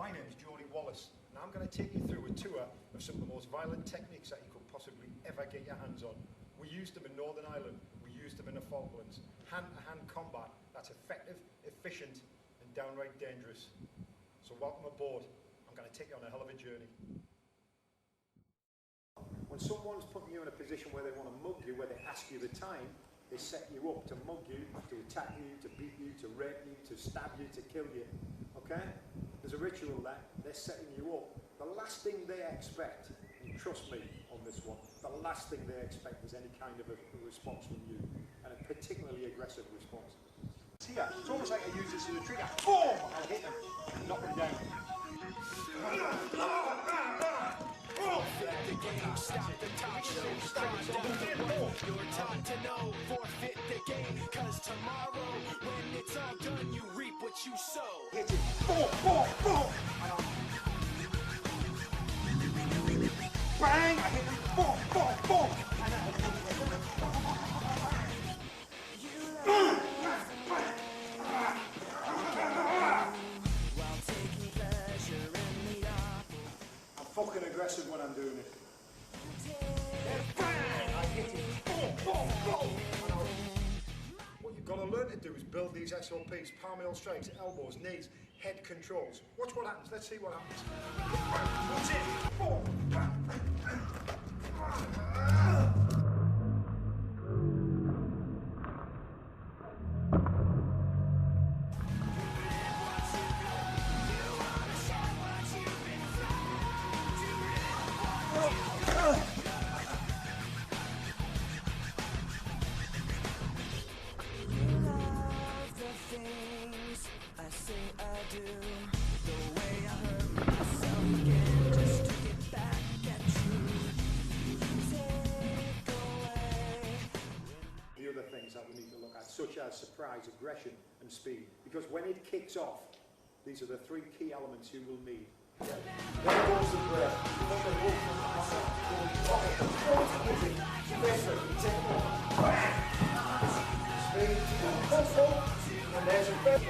My name is Geordie Wallace, and I'm going to take you through a tour of some of the most violent techniques that you could possibly ever get your hands on. We used them in Northern Ireland, we used them in the Falklands. Hand-to-hand combat that's effective, efficient, and downright dangerous. So welcome aboard. I'm going to take you on a hell of a journey. When someone's putting you in a position where they want to mug you, where they ask you the time, they set you up to mug you, to attack you, to beat you, to rape you, to stab you, to kill you. Okay? There's a ritual there. They're setting you up. The last thing they expect, and trust me on this one, the last thing they expect is any kind of a response from you, and a particularly aggressive response. Here, it's almost like I use this as a trigger. Boom! I'll hit them, knock them down. The game, stop the talk show, start the war. You're taught to know, forfeit the game, cause tomorrow, when it's all done, you reap what you sow. Hit it, boom, boom, boom! Bang! I hit it, boom, boom, boom! I'm fucking aggressive when I'm doing it. I hit it, boom, boom, boom! What you've got to learn to do is build these SOPs, palm heel strikes, elbows, knees, head controls. Watch what happens, let's see what happens. What's it? Boom! That we need to look at, such as surprise, aggression and speed, because when it kicks off, these are the three key elements you will need. There goes the breath. Speed, and there's a breath.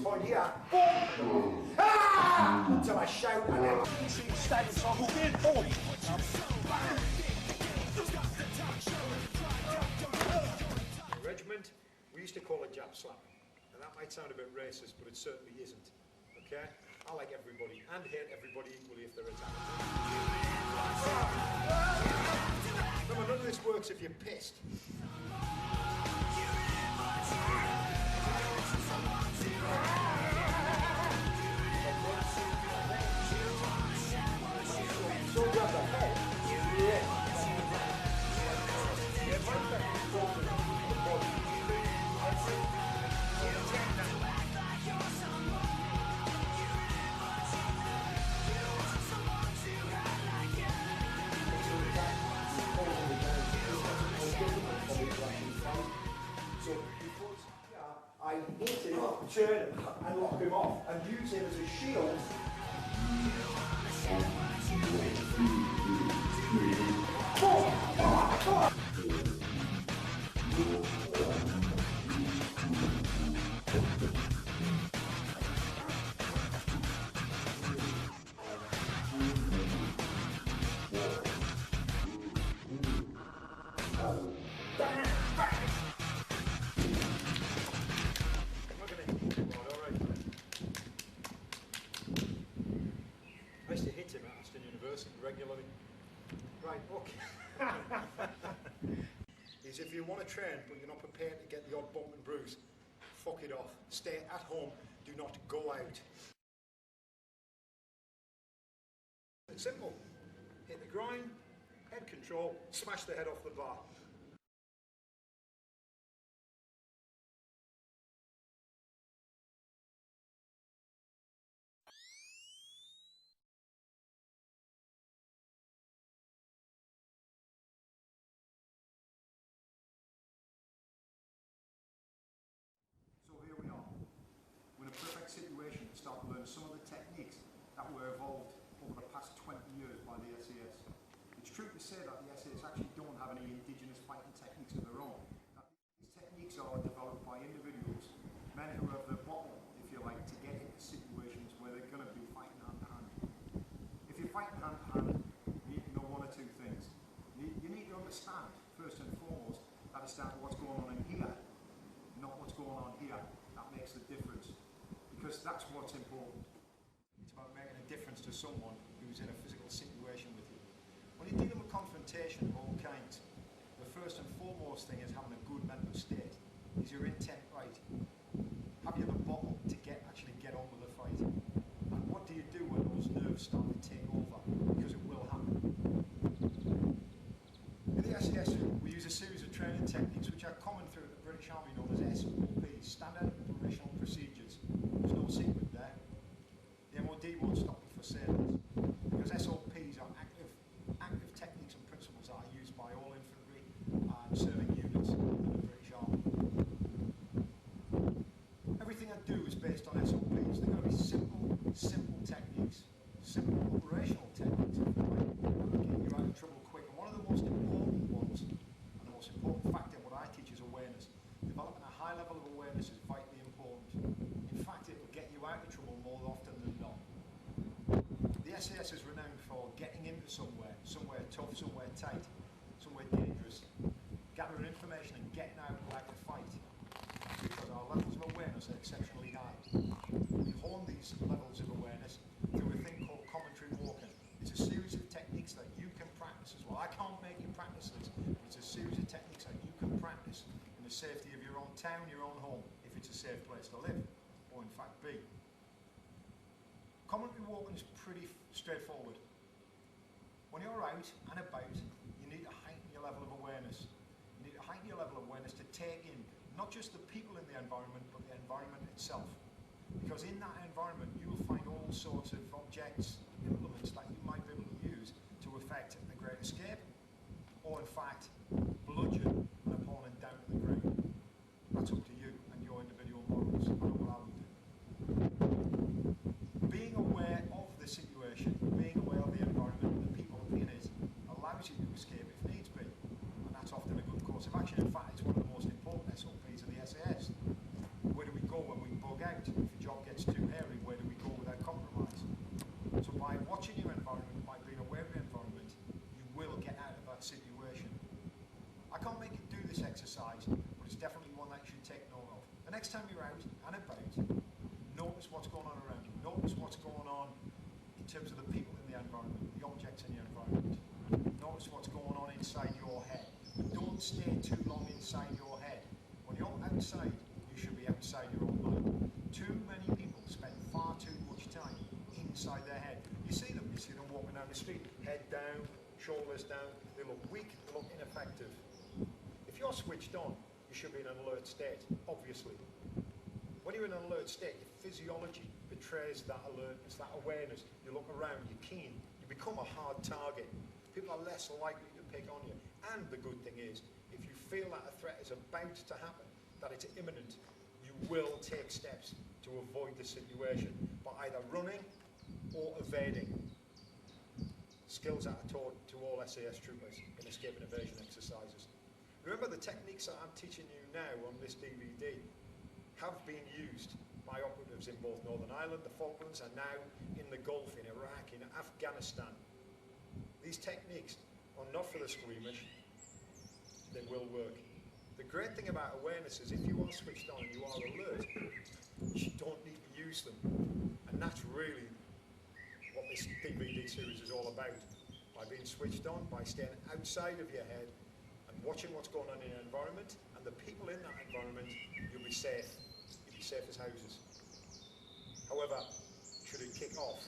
Point here, boom! Ah! Until I shout and then stand so boom! Regiment, we used to call it jab slap, and that might sound a bit racist, but it certainly isn't. Okay? I like everybody and hate everybody equally if they're attacked. Remember, none of this works if you're pissed. Don't grab the head. So because I hit him, turn him and lock him off and use him as a shield. Regularly. Right, okay. Is if you want to train but you're not prepared to get the odd bump and bruise, fuck it off. Stay at home, do not go out. It's simple. Hit the groin, head control, smash the head off the bar. Situation to start to learn some of the techniques that were evolved over the past 20 years by the SAS. It's true to say that the SAS actually don't have any indigenous fighting techniques of their own. These techniques are developed by individuals, men who have the bottle, if you like, to get into situations where they're going to be fighting hand to hand. If you're fighting hand to hand, you need to know one or two things. You need to understand, first and foremost, what's going on in here, not what's going on here. That makes the difference, because that's what's important. It's about making a difference to someone who's in a physical situation with you. When you're dealing with confrontation of all kinds, the first and foremost thing is having a good mental state. Is your intent right? Have you the bottle to actually get on with the fight? And what do you do when those nerves start to take over? Because it will happen. In the SAS, we use a series of training techniques which are common through the British Army, known as SOPs, Standard Operational Procedures. There's no secret there. The MOD won't stop you for saying this, because SOPs are active techniques and principles that are used by all infantry and serving units in the British Army. Everything I do is based on SOPs. They're going to be simple techniques, simple operational techniques, if you like, that will get you out of trouble quick. And one of the most important ones, and the most important factor in what I teach, is awareness. Developing a high level of awareness is vitally important. In fact, it will get you out of trouble more often than not. The SAS is renowned for getting into somewhere tough, somewhere tight, somewhere dangerous, gathering information and getting out like a fight, because our levels of awareness are exceptionally high. We hone these levels of awareness through a thing called commentary walking. It's a series of techniques that you can practice as well. I can't make you practice this, but it's a series of techniques that you can practice in the safety of your own town, your own home, if it's a safe place to live, or in fact be. Commentary walking is pretty straightforward. When you're out and about, you need to heighten your level of awareness. You need to heighten your level of awareness to take in not just the people in the environment, but the environment itself. Because in that environment, you will find all sorts of objects, implements that you might be able to use to effect a great escape, or in fact, bludgeon an opponent down to the ground. That's up to you and your individual morals. I know what I would do. Being aware of the situation, being aware of the environment and the people in it, allows you to escape if needs be. And that's often a good course of action. In fact, it's one of the most important SOPs of the SAS. Where do we go when we bug out? If the job gets too hairy, where do we go without compromise? So by watching your environment, by being aware of your environment, you will get out of that situation. I can't make you do this exercise, but it's definitely one that you should take note of. The next time you're out and about, notice what's going on around you. Notice what's going on in terms of the people in the environment, the objects in the environment. Notice what's going on inside your head. But don't stay too long inside your head. When you're outside, you should be outside your own mind. Too many people spend far too much time inside their head. You see them walking down the street, head down, shoulders down. They look weak, they look ineffective. If you're switched on, you should be in an alert state, obviously. When you're in an alert state, your physiology betrays that alertness, that awareness. You look around, you're keen, you become a hard target. People are less likely to pick on you. And the good thing is, if you feel that a threat is about to happen, that it's imminent, you will take steps to avoid the situation by either running or evading. Skills that are taught to all SAS troopers in escape and evasion exercises. Remember, the techniques that I'm teaching you now on this DVD have been used by operatives in both Northern Ireland, the Falklands, and now in the Gulf, in Iraq, in Afghanistan. These techniques are not for the squeamish, they will work. The great thing about awareness is if you are switched on and you are alert, you don't need to use them. And that's really what this DVD series is all about. By being switched on, by staying outside of your head and watching what's going on in your environment and the people in that environment, you'll be safe. You'll be safe as houses. However, should it kick off,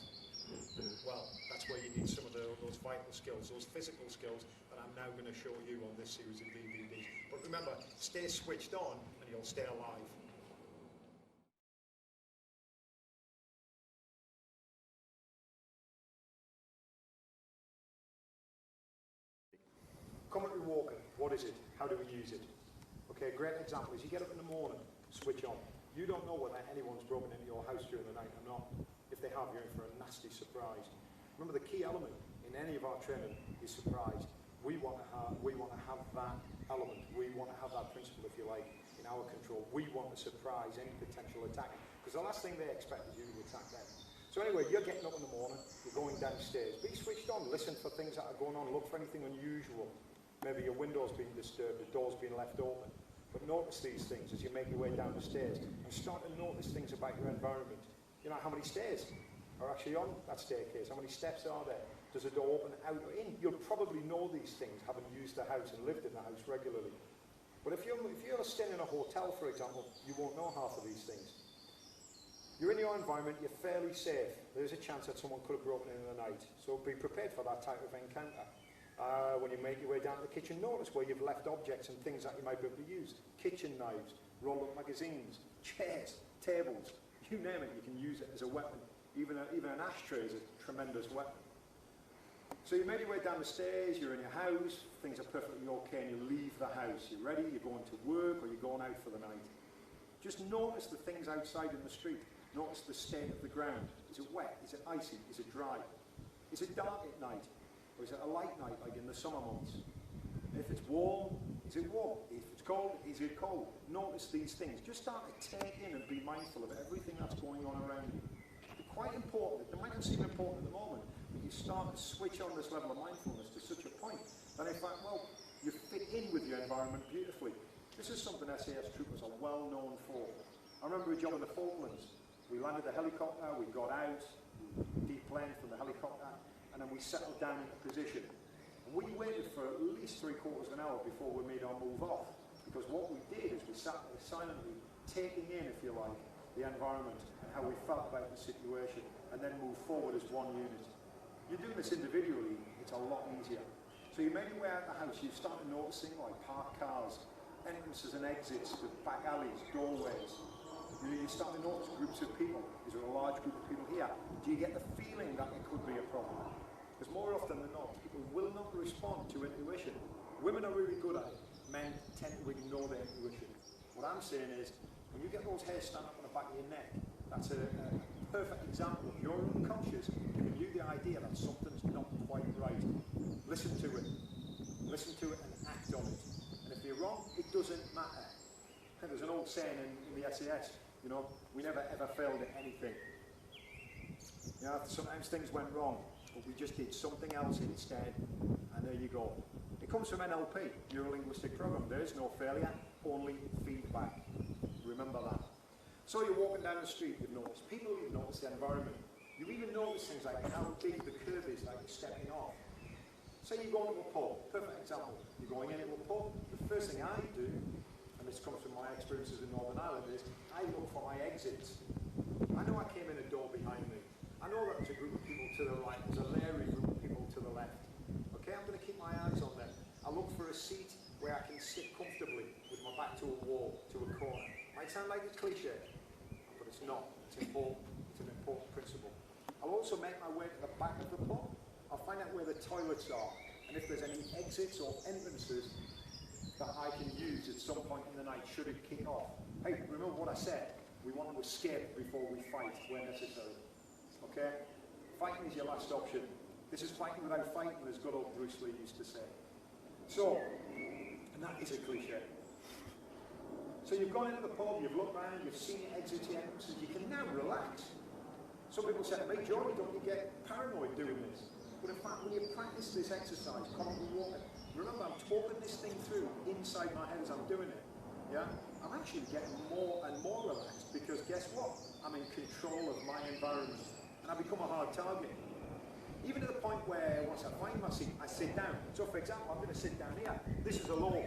well, that's where you need some of those vital skills, those physical skills that I'm now going to show you on this series of DVDs. But remember, stay switched on and you'll stay alive. Commentary walking, what is it? How do we use it? Okay, a great example is you get up in the morning, switch on. You don't know whether anyone's broken into your house during the night or not. If they have, you're in for a nasty surprise. Remember, the key element in in any of our training is surprise. We want to have that element. We want to have that principle, if you like, in our control. We want to surprise any potential attack, because the last thing they expect is you to attack them. So anyway, you're getting up in the morning, you're going downstairs. Be switched on, listen for things that are going on, look for anything unusual. Maybe your window's being disturbed, the door's being left open. But notice these things as you make your way down the stairs, and start to notice things about your environment. You know, how many stairs are actually on that staircase? How many steps are there? Does the door open out or in? You'll probably know these things, having used the house and lived in the house regularly. But if you're staying in a hotel, for example, you won't know half of these things. You're in your environment, you're fairly safe. There's a chance that someone could have broken in the night. So be prepared for that type of encounter. When you make your way down to the kitchen, notice where you've left objects and things that you might be able to use. Kitchen knives, roll-up magazines, chairs, tables, you name it, you can use it as a weapon. Even an ashtray is a tremendous weapon. So you made your way down the stairs, you're in your house, things are perfectly okay, and you leave the house. You're ready, you're going to work, or you're going out for the night. Just notice the things outside in the street. Notice the state of the ground. Is it wet? Is it icy? Is it dry? Is it dark at night? Or is it a light night like in the summer months? If it's warm, is it warm? If it's cold, is it cold? Notice these things. Just start to take in and be mindful of everything that's going on around you. They're quite important. They might not seem important at the moment, but you start to switch on this level of mindfulness to such a point that in fact, well, you fit in with your environment beautifully. This is something SAS troopers are well known for. I remember a job in the Falklands. We landed the helicopter, we got out, we deplaned from the helicopter, and then we settled down into position. And we waited for at least 3/4 of an hour before we made our move off. Because what we did is we sat there silently, taking in, if you like, the environment and how we felt about the situation, and then move forward as one unit. You're doing this individually, it's a lot easier. So you make your way out the house, you start noticing like parked cars, entrances and exits to back alleys, doorways. You start to notice groups of people. Is there a large group of people here? Do you get the feeling that it could be a problem? Because more often than not, people will not respond to intuition. Women are really good at it. Men tend to ignore their intuition. What I'm saying is, when you get those hairs stand up on the back of your neck, that's a perfect example of your unconscious giving you the idea that something's not quite right. Listen to it. Listen to it and act on it. And if you're wrong, it doesn't matter. There's an old saying in the SAS, you know, we never ever failed at anything. You know, sometimes things went wrong, but we just did something else instead, and there you go. It comes from NLP, Neuro-Linguistic Program. There is no failure, only feedback. Remember that. So you're walking down the street, you've noticed people, you've noticed the environment. You even notice things like how big the curve is, like you're stepping off. Say you go into a pub, perfect example. You're going into a pub, the first thing I do, and this comes from my experiences in Northern Ireland, is I look for my exits. I know I came in a door behind me. I know that there's a group of people to the right, there's a leery group of people to the left. Okay, I'm going to keep my eyes on them. I look for a seat where I can sit comfortably with my back to a wall, to a corner. Might sound like it's cliche, but it's not. It's important. It's an important principle. I'll also make my way to the back of the pub. I'll find out where the toilets are, and if there's any exits or entrances that I can use at some point in the night should it kick off. Hey, remember what I said? We want to escape before we fight where necessary. Okay? Fighting is your last option. This is fighting without fighting, as good old Bruce Lee used to say. So, and that is a cliche. So you've gone into the pub, you've looked around, you've seen your exits, your entrances, you can now relax. Some people say, mate, Jordy, don't you get paranoid doing this? But in fact, when you practice this exercise, constantly walking, remember, I'm talking this thing through inside my head as I'm doing it. Yeah? I'm actually getting more and more relaxed because guess what? I'm in control of my environment and I become a hard target. Even to the point where once I find my seat, I sit down. So for example, I'm going to sit down here. This is a low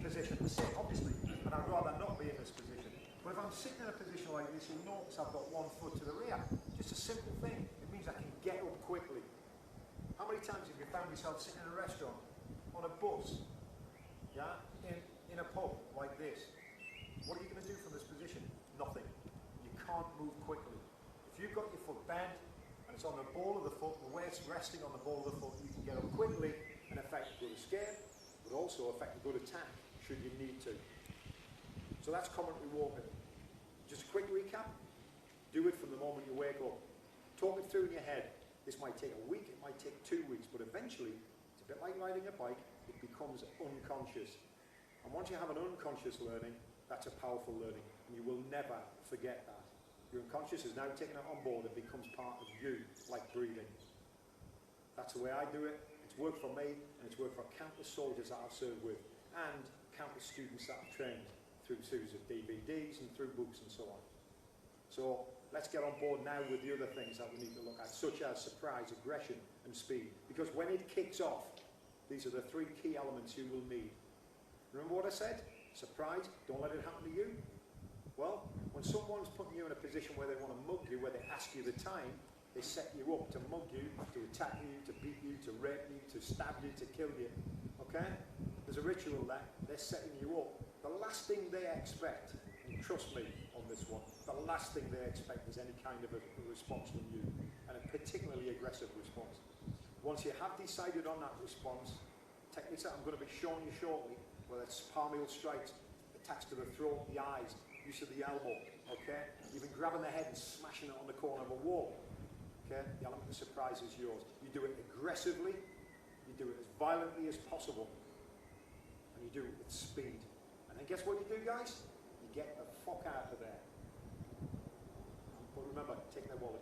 position to sit, obviously, and I'd rather not be in this position. But if I'm sitting in a position like this, you'll notice I've got one foot to the rear. Just a simple thing. It means I can get up quickly. How many times have you found yourself sitting in a restaurant, on a bus, yeah, in a pub like this? What are you going to do from this position? Nothing. You can't move quickly. If you've got your foot bent and it's on the ball of the foot, the waist resting on the ball of the foot, you can get up quickly and effect a good escape, but also effect a good attack should you need to. So that's commentary walking. Just a quick recap. Do it from the moment you wake up. Talk it through in your head. This might take a week, it might take 2 weeks, but eventually, it's a bit like riding a bike, it becomes unconscious. And once you have an unconscious learning, that's a powerful learning, and you will never forget that. Your unconscious is now taking it on board and becomes part of you, like breathing. That's the way I do it. It's worked for me, and it's worked for countless soldiers that I've served with, and countless students that I've trained through series of DVDs and through books and so on. So let's get on board now with the other things that we need to look at, such as surprise, aggression, and speed. Because when it kicks off, these are the 3 key elements you will need. Remember what I said? Surprise, don't let it happen to you. Well, when someone's putting you in a position where they want to mug you, where they ask you the time, they set you up to mug you, to attack you, to beat you, to rape you, to stab you, to kill you. Okay? There's a ritual there. They're setting you up. The last thing they expect, and trust me on this one, the last thing they expect is any kind of a response from you, and a particularly aggressive response. Once you have decided on that response, techniques that I'm going to be showing you shortly, whether it's palmable strikes, attacks to the throat, the eyes, use of the elbow, okay? Even grabbing the head and smashing it on the corner of a wall, okay? The element of surprise is yours. You do it aggressively, you do it as violently as possible, and you do it with speed. And then guess what you do, guys? You get the fuck out of there. But remember, take their wallet.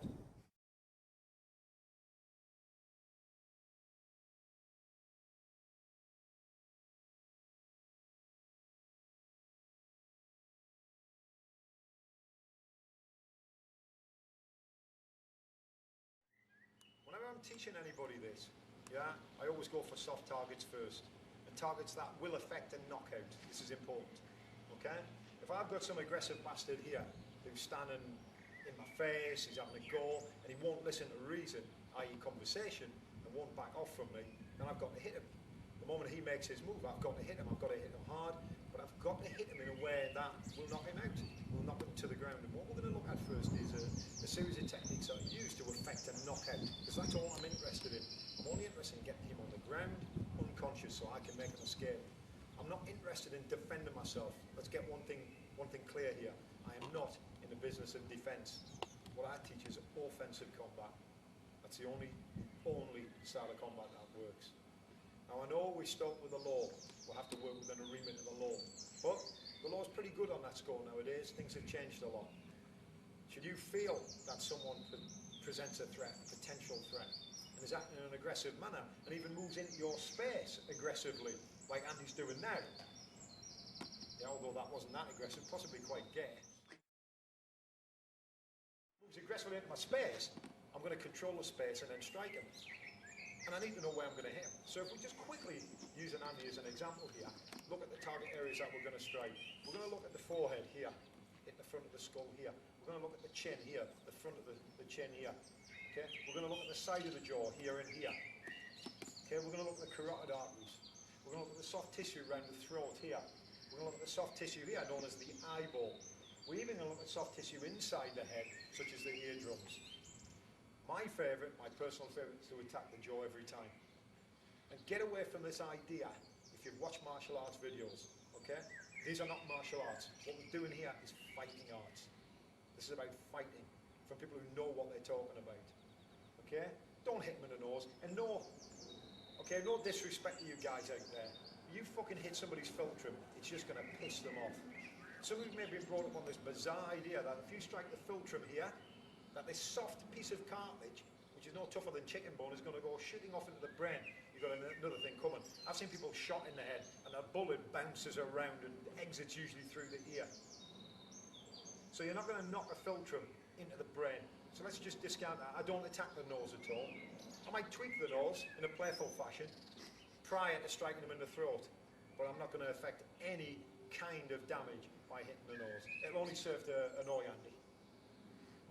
Whenever I'm teaching anybody this, yeah, I always go for soft targets first, and targets that will affect a knockout. This is important, okay? If I've got some aggressive bastard here who's standing in my face, he's having a go, and he won't listen to reason, i.e. conversation, and won't back off from me, then I've got to hit him. The moment he makes his move, I've got to hit him. I've got to hit him hard, but I've got to hit him in a way that will knock him out, will knock him to the ground. And what we're going to look at first is a series of techniques that are used to affect a knockout, because that's all I'm interested in. I'm only interested in getting him on the ground, unconscious, so I can make him escape. I'm not interested in defending myself. Let's get one thing clear here. I am not in the business of defence. What I teach is offensive combat. That's the only style of combat that works. Now I know we start with the law. We'll have to work within a remit of the law. But the law's pretty good on that score nowadays. Things have changed a lot. Should you feel that someone presents a threat, a potential threat, and is acting in an aggressive manner, and even moves into your space aggressively, like Andy's doing now, yeah, although that wasn't that aggressive, possibly quite gay, moves aggressively into my space, I'm going to control the space and then strike him. And I need to know where I'm going to hit him. So if we just quickly use an Andy as an example here, look at the target areas that we're going to strike. We're going to look at the forehead here, hit the front of the skull here. We're going to look at the chin here, the front of the chin here. Okay? We're going to look at the side of the jaw here and here. Okay? We're going to look at the carotid arteries. We're going to look at the soft tissue around the throat here. We're going to look at the soft tissue here, known as the eyeball. We're even going to look at soft tissue inside the head, such as the eardrums. My favourite, my personal favourite, is to attack the jaw every time. And get away from this idea, if you've watched martial arts videos, okay? These are not martial arts. What we're doing here is fighting arts. This is about fighting, from people who know what they're talking about, okay? Don't hit them in the nose, and no disrespect to you guys out there. You fucking hit somebody's philtrum, it's just going to piss them off. Some of you may be brought up on this bizarre idea that if you strike the philtrum here, that this soft piece of cartilage, which is no tougher than chicken bone, is going to go shooting off into the brain. You've got another thing coming. I've seen people shot in the head, and a bullet bounces around and exits usually through the ear. So you're not going to knock a philtrum into the brain. So let's just discount that. I don't attack the nose at all. I might tweak the nose in a playful fashion prior to striking them in the throat, but I'm not going to affect any kind of damage by hitting the nose. It'll only serve to annoy Andy.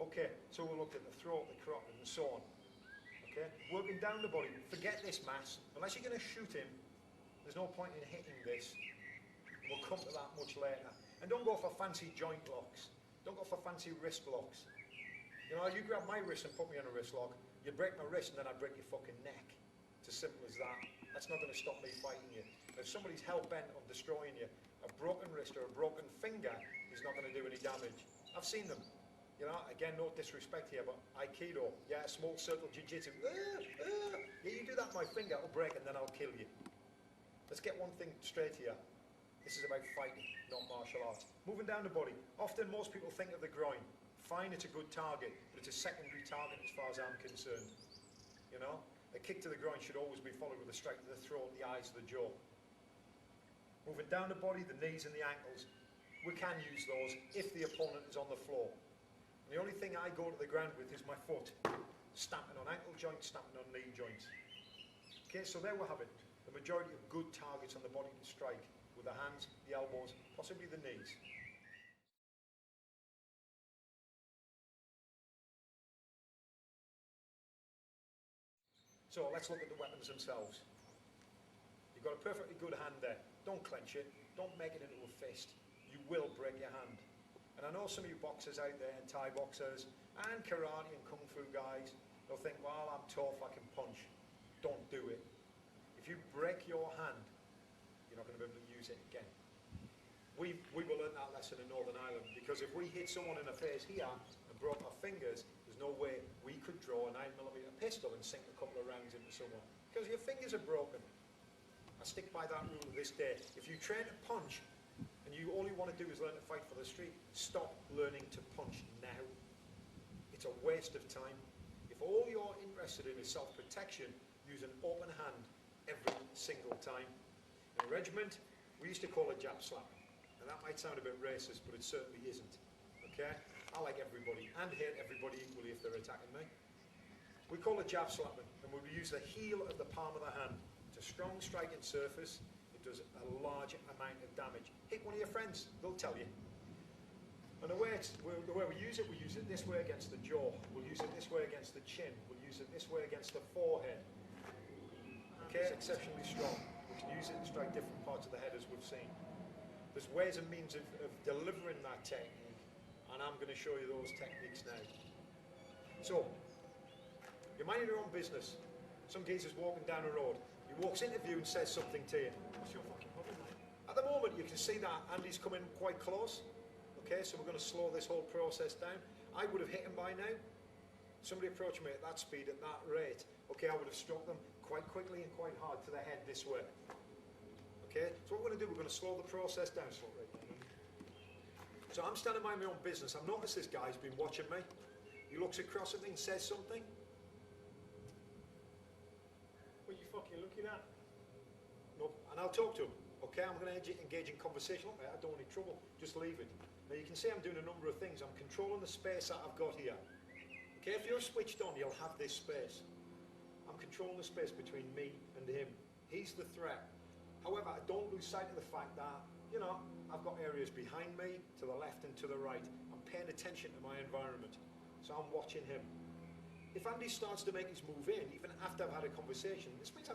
Okay, so we'll look at the throat, the carotid, and so on. Okay, working down the body. Forget this mass. Unless you're going to shoot him, there's no point in hitting this. We'll come to that much later. And don't go for fancy joint locks. Don't go for fancy wrist locks. You know, you grab my wrist and put me on a wrist lock, you break my wrist and then I break your fucking neck. It's as simple as that. That's not going to stop me fighting you. If somebody's hell-bent on destroying you, a broken wrist or a broken finger is not going to do any damage. I've seen them. You know, again, no disrespect here, but Aikido, yeah, small circle jiu-jitsu. Yeah, you do that, my finger will break and then I'll kill you. Let's get one thing straight here. This is about fighting, not martial arts. Moving down the body. Often most people think of the groin. Fine, it's a good target, but it's a secondary target as far as I'm concerned. You know, a kick to the groin should always be followed with a strike to the throat, the eyes, the jaw. Moving down the body, the knees and the ankles. We can use those if the opponent is on the floor. The only thing I go to the ground with is my foot, stamping on ankle joints, stamping on knee joints. Okay, so there we have it. The majority of good targets on the body to strike with the hands, the elbows, possibly the knees. So let's look at the weapons themselves. You've got a perfectly good hand there. Don't clench it. Don't make it into a fist. You will break your hand. And I know some of you boxers out there, and Thai boxers, and karate and kung fu guys, they'll think, well, I'm tough, I can punch. Don't do it. If you break your hand, you're not going to be able to use it again. We will learn that lesson in Northern Ireland, because if we hit someone in the face here and broke our fingers, there's no way we could draw a 9mm pistol and sink a couple of rounds into someone, because your fingers are broken. I stick by that rule to this day. If you train to punch, and you all you want to do is learn to fight for the street, stop learning to punch now. It's a waste of time. If all you're interested in is self-protection, use an open hand every single time. In a regiment, we used to call it jab slapping. And that might sound a bit racist, but it certainly isn't. Okay? I like everybody and hate everybody equally if they're attacking me. We call it jab slapping, and we use the heel of the palm of the hand. It's a strong striking surface. It does a large amount of damage. Hit one of your friends, they'll tell you. And the way we use it this way against the jaw. We'll use it this way against the chin. We'll use it this way against the forehead. Okay, it's exceptionally strong. We can use it to strike different parts of the head as we've seen. There's ways and means of delivering that technique, and I'm going to show you those techniques now. So, you're minding your own business. Some geezer's walking down the road. He walks into view and says something to you. What's your fucking problem, mate? At the moment, you can see that Andy's coming quite close. Okay, so we're going to slow this whole process down. I would have hit him by now. Somebody approached me at that speed, at that rate. Okay, I would have struck them quite quickly and quite hard to the head this way. Okay, so what we're going to do, we're going to slow the process down slightly. So I'm standing by my own business. I've noticed this guy's been watching me. He looks across at me and says something. What are you fucking looking at? No, and I'll talk to him. Okay, I'm going to engage in conversation. Look, mate, I don't want any trouble. Just leave it. Now you can see I'm doing a number of things. I'm controlling the space that I've got here. Okay, if you're switched on, you'll have this space. I'm controlling the space between me and him. He's the threat. However, I don't lose sight of the fact that, you know, I've got areas behind me, to the left and to the right. I'm paying attention to my environment. So I'm watching him. If Andy starts to make his move in, even after I've had a conversation, this means I've